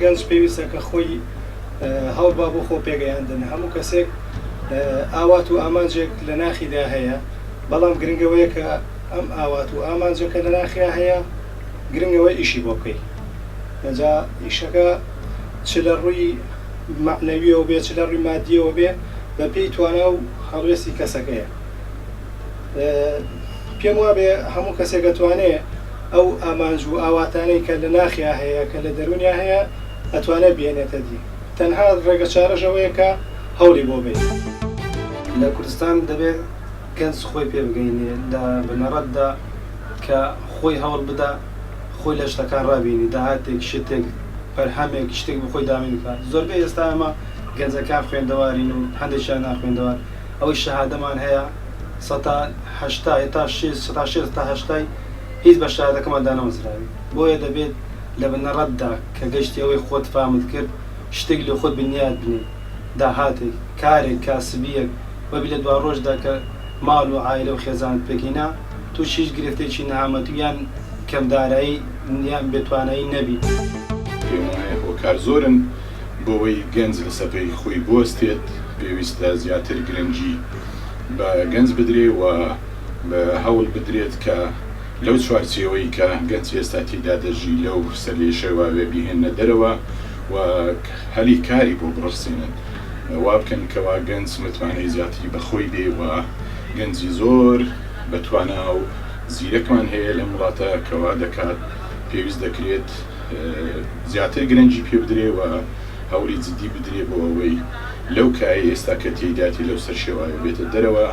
گەنج پێویستە کە خۆی هەوڵ با بۆ خۆ پێگەیاندن هەموو کەسێک ئاوات و ئامانجێک لە ناخیدا هەیە بەڵام گرنگەوەیە کە ئەم ئاوات و ئامانجەکە لە ناخیا هەیە گرنگەوەی ئیشی بۆ بکەیت لەجا ئیشەکە چ لە ڕووی معنەویەوە بێ چ لە ڕووی مادیەوە بێ بە پێی توانە و هەڵوێستی کەسەکەیە پێم وابێ هەموو کەسێک دەتوانێت ئەو ئامانج و ئاواتانەی کە لە ناخیا هەیە کە لە دەرونیا هەیە ئەتوانێت بێنێتە دی تەنها ڕێگە چارەژەوەیە کە هەوڵی بۆ بێت لە کوردستان دەبێت گەنج خۆی پێ بگەینێ لە بنەڕەتدا کە خۆی هەوڵ بدا خۆی لە شتەکان ڕابینی داهاتێک شتێک پەرهەمێک شتێک بخۆی دامین بکات زۆربەی ئێستا ئەمە گەنجەکان خوێندەوارین و هەندێکیان ناخوێندەوار ئەوەی شەهادەمان هەیە 180 تا 6 تا 80 هیچ بە شەهادەکەماندا نەوەزراوی بۆیە دەبێت لە بنەڕەتدا کە گەشتی ئەوەی خۆت فامت کرد شتێک لە خۆت بنیاد بنێ داهاتێک کارێک کاسبیەک وەبی لە دوا ڕۆژدا کە ماڵ و عایلە و خێزانت پێکەینا تووش هیچ گرفتێکی نەهامەتویان کەمدارایی یان بێتوانایی نەبی پێم وایە هۆکار زۆرن بۆەوەی گەنج لە سەپەی خۆی بوەستێت پێویستە زیاتر گرنگی بە گەنج بدرێ و بە هەوڵ بدرێت کە لەو چوارچێوەی کە گەنج ئێستا تێدا دەژی لەو سەرلێشەوە وێ بیهێنە دەرەوە و هەلی کاری بۆ بڕەسێنن وا بکەن کەوا گەنج متوانەی زیاتری بەخۆی بێ و گەنجی زۆر بەتوانە و زیرەکمان هەیە لە وڵاتە کەوا دەکات پێویست دەکرێت زیاتر گرنگی پێ بدرێ و هەوڵی جدی بدرێ بۆ ئەوەی لەو کای ئێستا کە تێیداتی لەو سەر شێوایە بێتە دەرەوە